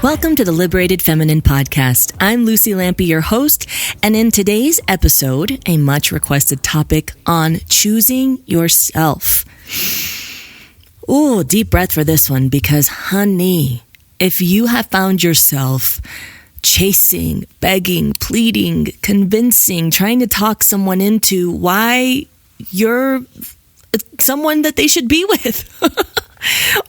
Welcome to the Liberated Feminine Podcast. I'm Lucy Lampe, your host, and in today's episode, a much requested topic on choosing yourself. Ooh, deep breath for this one, because honey, if you have found yourself chasing, begging, pleading, convincing, trying to talk someone into why you're someone that they should be with,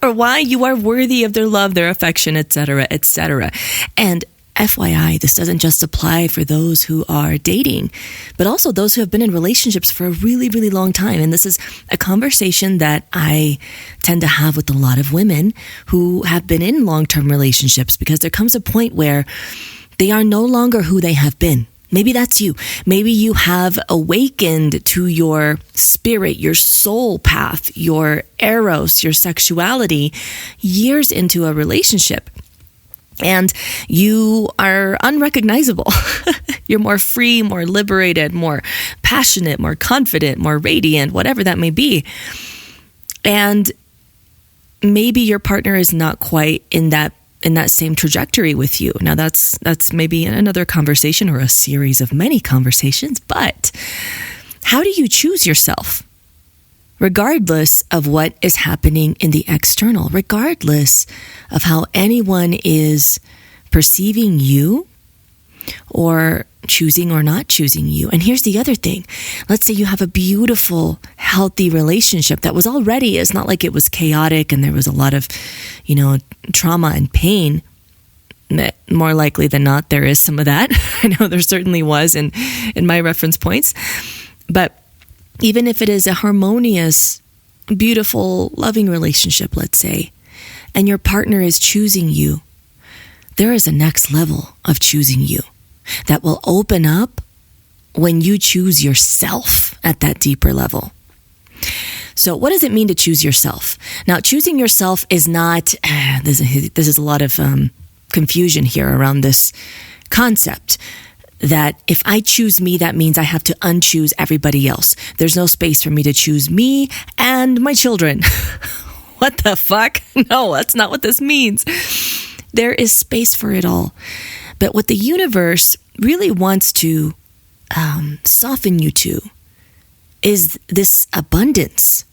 or why you are worthy of their love, their affection, etc., etc. And FYI, this doesn't just apply for those who are dating, but also those who have been in relationships for a really, really long time. And this is a conversation that I tend to have with a lot of women who have been in long-term relationships, because there comes a point where they are no longer who they have been. Maybe that's you. Maybe you have awakened to your spirit, your soul path, your eros, your sexuality years into a relationship. And you are unrecognizable. You're more free, more liberated, more passionate, more confident, more radiant, whatever that may be. And maybe your partner is not quite in that same trajectory with you. Now that's maybe another conversation or a series of many conversations, but how do you choose yourself? Regardless of what is happening in the external, regardless of how anyone is perceiving you or choosing or not choosing you. And here's the other thing. Let's say you have a beautiful, healthy relationship that was already, it's not like it was chaotic and there was a lot of, trauma and pain. More likely than not, there is some of that. I know there certainly was in my reference points. But even if it is a harmonious, beautiful, loving relationship, let's say, and your partner is choosing you, there is a next level of choosing you that will open up when you choose yourself at that deeper level. So what does it mean to choose yourself? Now, choosing yourself is not, this is a lot of confusion here around this concept that if I choose me, that means I have to unchoose everybody else. There's no space for me to choose me and my children. What the fuck? No, that's not what this means. There is space for it all. But what the universe really wants to soften you to is this abundance,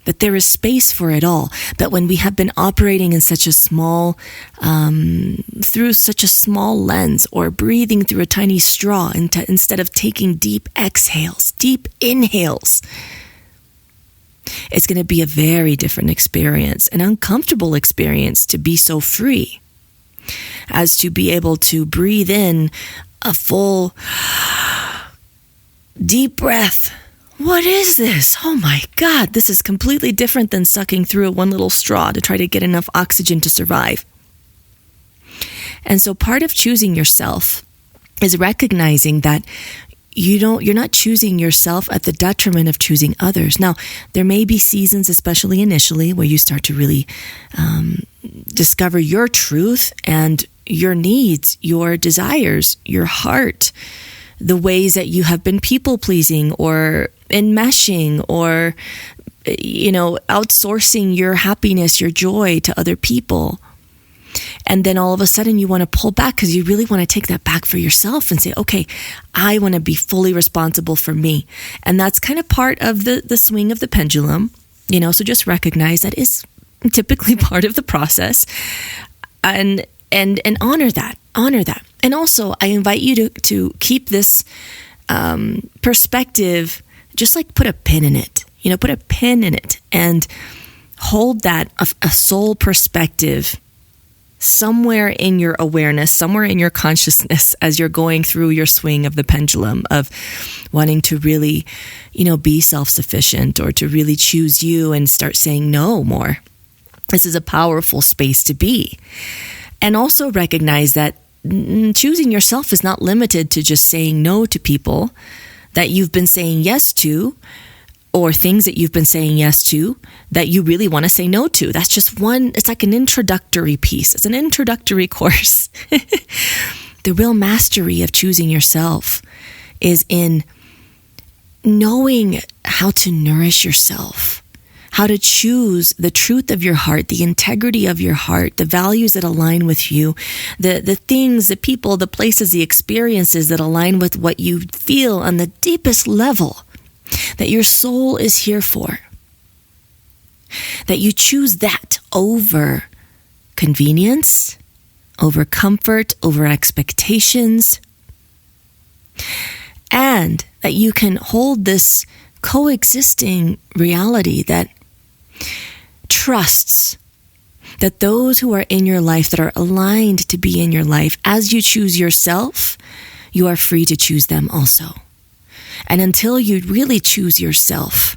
that there is space for it all. But when we have been operating in such a small, through such a small lens, or breathing through a tiny straw instead of taking deep exhales, deep inhales, it's going to be a very different experience, an uncomfortable experience to be so free as to be able to breathe in a full, deep breath. What is this? Oh my God, this is completely different than sucking through one little straw to try to get enough oxygen to survive. And so part of choosing yourself is recognizing that you're not choosing yourself at the detriment of choosing others. Now, there may be seasons, especially initially, where you start to really discover your truth and your needs, your desires, your heart, the ways that you have been people-pleasing or enmeshing or, outsourcing your happiness, your joy to other people. And then all of a sudden you want to pull back because you really want to take that back for yourself and say, okay, I want to be fully responsible for me. And that's kind of part of the swing of the pendulum, so just recognize that is typically part of the process and honor that. And also I invite you to keep this perspective, just like put a pin in it, put a pin in it and hold that a soul perspective somewhere in your awareness, somewhere in your consciousness as you're going through your swing of the pendulum of wanting to really, be self-sufficient or to really choose you and start saying no more. This is a powerful space to be. And also recognize that choosing yourself is not limited to just saying no to people that you've been saying yes to, or things that you've been saying yes to that you really want to say no to. That's just one, it's like an introductory piece. It's an introductory course. The real mastery of choosing yourself is in knowing how to nourish yourself, how to choose the truth of your heart, the integrity of your heart, the values that align with you, the things, the people, the places, the experiences that align with what you feel on the deepest level that your soul is here for. That you choose that over convenience, over comfort, over expectations, and that you can hold this coexisting reality that trusts that those who are in your life, that are aligned to be in your life, as you choose yourself, you are free to choose them also. And until you really choose yourself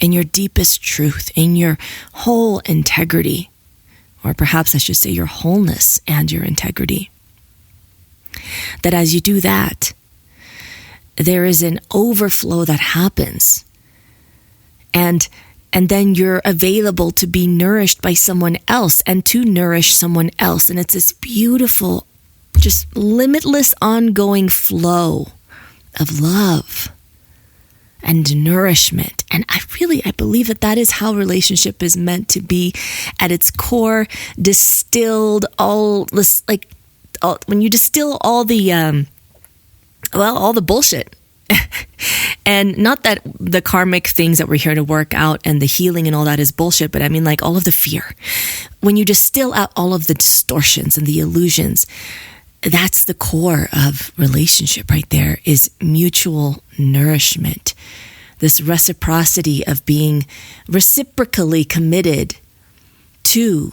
in your deepest truth, in your whole integrity, or perhaps I should say your wholeness and your integrity, that as you do that, there is an overflow that happens. And then you're available to be nourished by someone else and to nourish someone else. And it's this beautiful, just limitless, ongoing flow of love and nourishment. And I believe that is how relationship is meant to be at its core, distilled all this, when you distill all the, all the bullshit. And not that the karmic things that we're here to work out and the healing and all that is bullshit, but I mean like all of the fear. When you distill out all of the distortions and the illusions, that's the core of relationship right there, is mutual nourishment. This reciprocity of being reciprocally committed to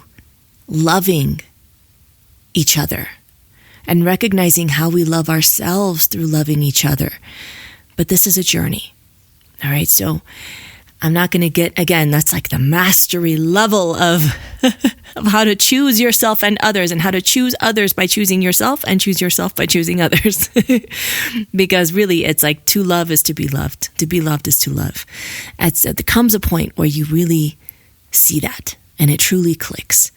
loving each other and recognizing how we love ourselves through loving each other. But this is a journey. All right. So I'm not going to get, again, that's like the mastery level of, of how to choose yourself and others, and how to choose others by choosing yourself, and choose yourself by choosing others. Because really it's like to love is to be loved. To be loved is to love. There comes a point where you really see that and it truly clicks.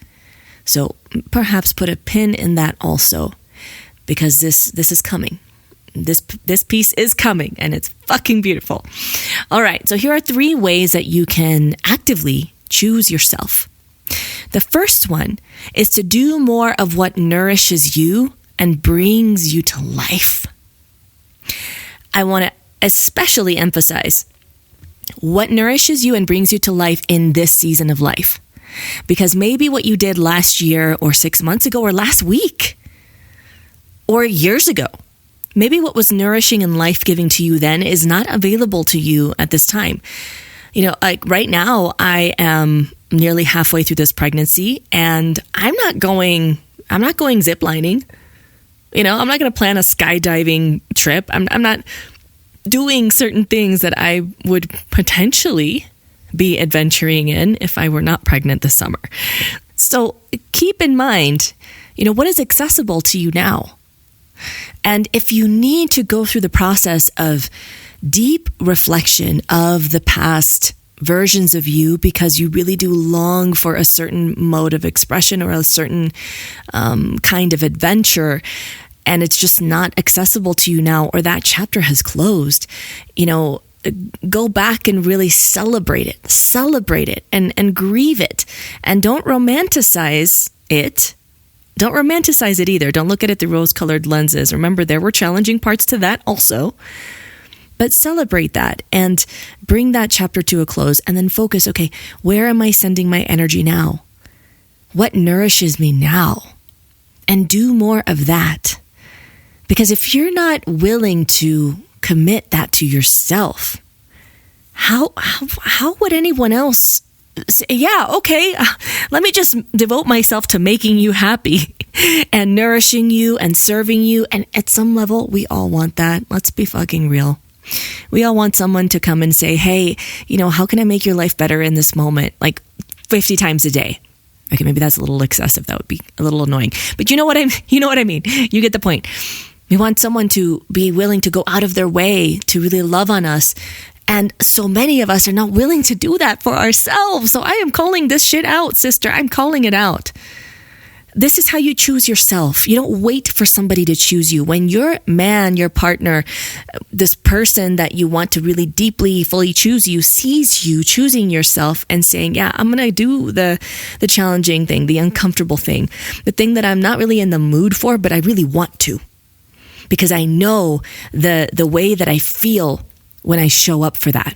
So perhaps put a pin in that also, because this is coming. This piece is coming, and it's fucking beautiful. All right, so here are 3 ways that you can actively choose yourself. The first one is to do more of what nourishes you and brings you to life. I want to especially emphasize what nourishes you and brings you to life in this season of life. Because maybe what you did last year or 6 months ago or last week or years ago, maybe what was nourishing and life-giving to you then is not available to you at this time. Like right now, I am nearly halfway through this pregnancy, and I'm not going ziplining. I'm not going to plan a skydiving trip. I'm not doing certain things that I would potentially be adventuring in if I were not pregnant this summer. So keep in mind, what is accessible to you now? And if you need to go through the process of deep reflection of the past versions of you because you really do long for a certain mode of expression or a certain kind of adventure, and it's just not accessible to you now, or that chapter has closed, go back and really celebrate it and grieve it, and don't romanticize it. Don't romanticize it either. Don't look at it through rose-colored lenses. Remember, there were challenging parts to that also. But celebrate that and bring that chapter to a close, and then focus, okay, where am I sending my energy now? What nourishes me now? And do more of that. Because if you're not willing to commit that to yourself, how would anyone else say, yeah, okay, let me just devote myself to making you happy and nourishing you and serving you? And at some level, we all want that. Let's be fucking real. We all want someone to come and say, hey, how can I make your life better in this moment? Like 50 times a day. Okay, maybe that's a little excessive. That would be a little annoying. But you know what I mean. You get the point. We want someone to be willing to go out of their way to really love on us. And so many of us are not willing to do that for ourselves. So I am calling this shit out, sister. I'm calling it out. This is how you choose yourself. You don't wait for somebody to choose you. When your man, your partner, this person that you want to really deeply, fully choose you, sees you choosing yourself and saying, yeah, I'm going to do the challenging thing, the uncomfortable thing, the thing that I'm not really in the mood for, but I really want to. Because I know the way that I feel when I show up for that.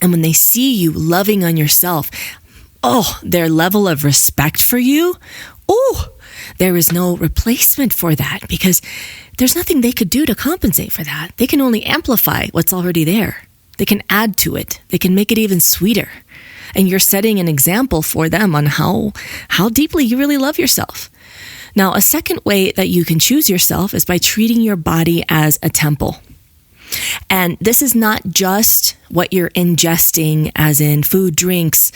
And when they see you loving on yourself, their level of respect for you, there is no replacement for that, because there's nothing they could do to compensate for that. They can only amplify what's already there. They can add to it. They can make it even sweeter. And you're setting an example for them on how deeply you really love yourself. Now, a second way that you can choose yourself is by treating your body as a temple. And this is not just what you're ingesting, as in food, drinks,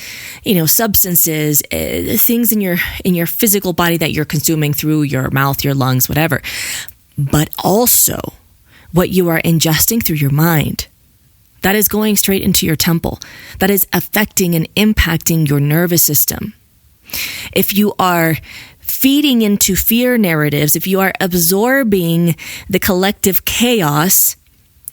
substances, things in your physical body that you're consuming through your mouth, your lungs, whatever, but also what you are ingesting through your mind. That is going straight into your temple. That is affecting and impacting your nervous system. If you are feeding into fear narratives, if you are absorbing the collective chaos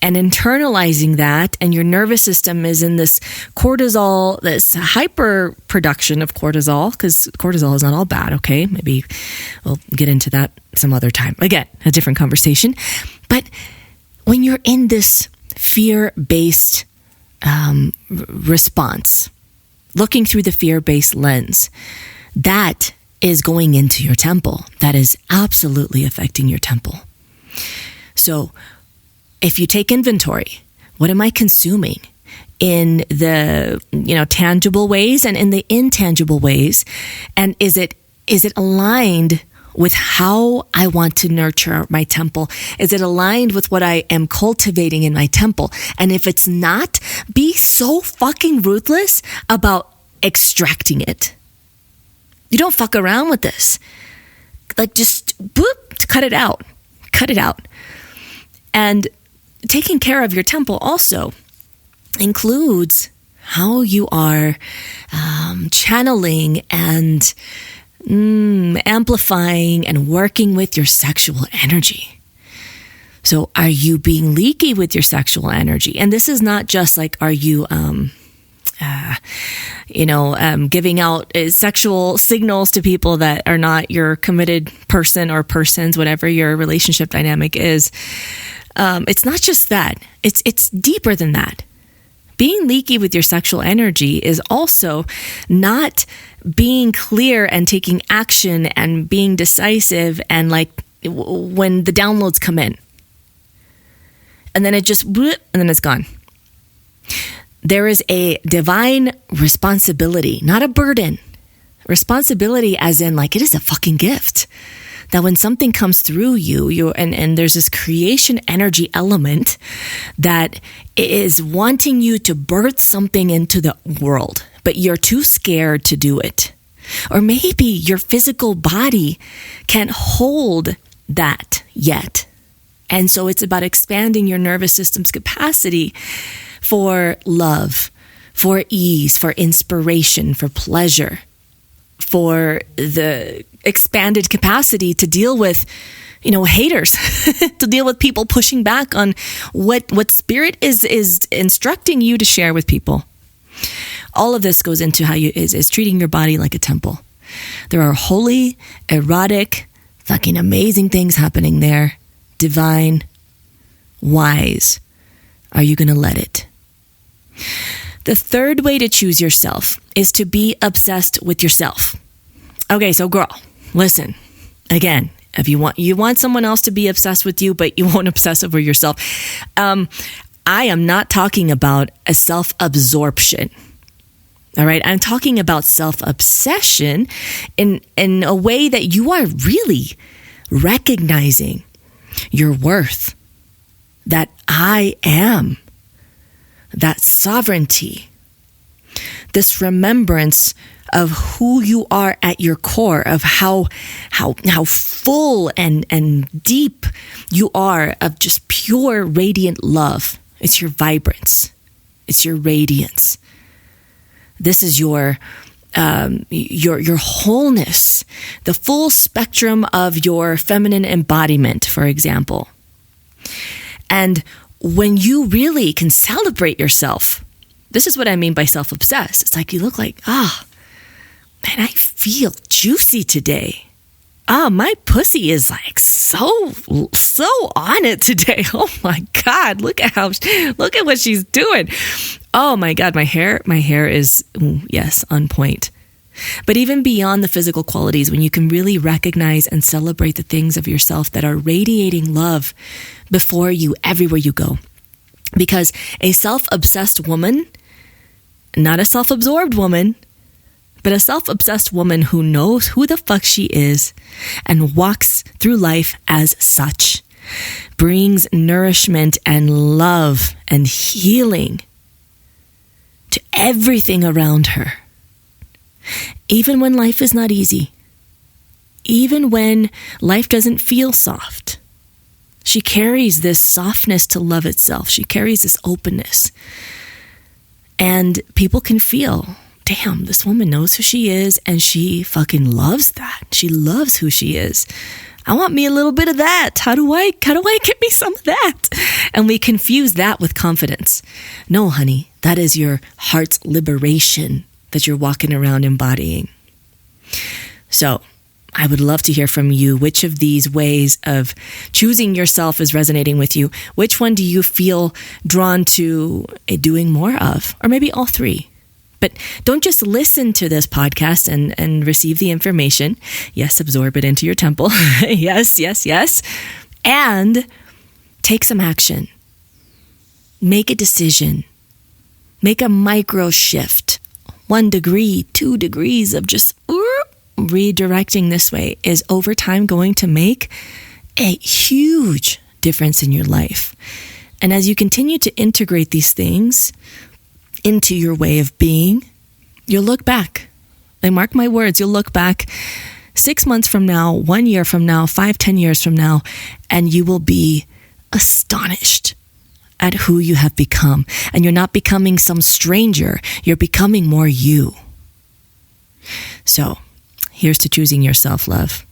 and internalizing that, and your nervous system is in this cortisol, this hyper production of cortisol, because cortisol is not all bad, okay? Maybe we'll get into that some other time. Again, a different conversation. But when you're in this fear-based response, looking through the fear-based lens, that is going into your temple. That is absolutely affecting your temple. So if you take inventory, what am I consuming in the tangible ways and in the intangible ways? And is it aligned with how I want to nurture my temple? Is it aligned with what I am cultivating in my temple? And if it's not, be so fucking ruthless about extracting it. You don't fuck around with this. Just cut it out. Cut it out. And taking care of your temple also includes how you are channeling and amplifying and working with your sexual energy. So are you being leaky with your sexual energy? And this is not just like, are you giving out sexual signals to people that are not your committed person or persons, whatever your relationship dynamic is. It's not just that. It's deeper than that. Being leaky with your sexual energy is also not being clear and taking action and being decisive and when the downloads come in. And then it just, and then it's gone. There is a divine responsibility, not a burden. Responsibility as in it is a fucking gift. That when something comes through you and there's this creation energy element that is wanting you to birth something into the world, but you're too scared to do it. Or maybe your physical body can't hold that yet. And so it's about expanding your nervous system's capacity for love, for ease, for inspiration, for pleasure, for the expanded capacity to deal with, haters, to deal with people pushing back on what spirit is instructing you to share with people. All of this goes into how is treating your body like a temple. There are holy, erotic, fucking amazing things happening there. Divine, wise. Are you going to let it? The third way to choose yourself is to be obsessed with yourself. Okay, so girl, listen. Again, if you want someone else to be obsessed with you, but you won't obsess over yourself. I am not talking about a self-absorption. All right, I'm talking about self-obsession in a way that you are really recognizing your worth, that I am, that sovereignty, this remembrance of who you are at your core, of how full and deep you are of just pure radiant love. It's your vibrance. It's your radiance. This is your your wholeness, the full spectrum of your feminine embodiment, for example. And when you really can celebrate yourself, this is what I mean by self-obsessed. It's like you look like, man, I feel juicy today. My pussy is like so on it today. Oh my God, look at what she's doing. Oh my God, my hair is, yes, on point. But even beyond the physical qualities, when you can really recognize and celebrate the things of yourself that are radiating love before you, everywhere you go. Because a self-obsessed woman, not a self-absorbed woman, but a self-obsessed woman who knows who the fuck she is and walks through life as such, brings nourishment and love and healing to everything around her. Even when life is not easy, even when life doesn't feel soft, she carries this softness to love itself. She carries this openness. And people can feel, damn, this woman knows who she is and she fucking loves that. She loves who she is. I want me a little bit of that. How do I get me some of that? And we confuse that with confidence. No, honey, that is your heart's liberation that you're walking around embodying. So I would love to hear from you. Which of these ways of choosing yourself is resonating with you? Which one do you feel drawn to doing more of? Or maybe all three. But don't just listen to this podcast and receive the information. Yes, absorb it into your temple. Yes. And take some action. Make a decision. Make a micro shift. 1 degree, 2 degrees of just redirecting this way is over time going to make a huge difference in your life. And as you continue to integrate these things into your way of being, you'll look back. Like, mark my words, you'll look back 6 months from now, 1 year from now, 5, 10 years from now, and you will be astonished at who you have become. And you're not becoming some stranger, you're becoming more you. So, here's to choosing yourself, love.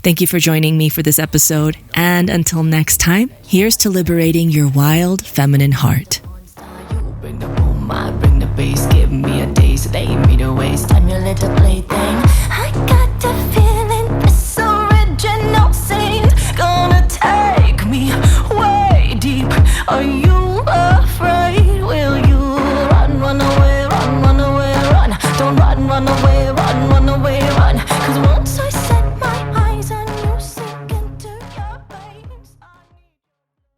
Thank you for joining me for this episode. And until next time, here's to liberating your wild feminine heart. Bring the bass, give me a taste, they me the waste. I'm your little plaything. I got to feel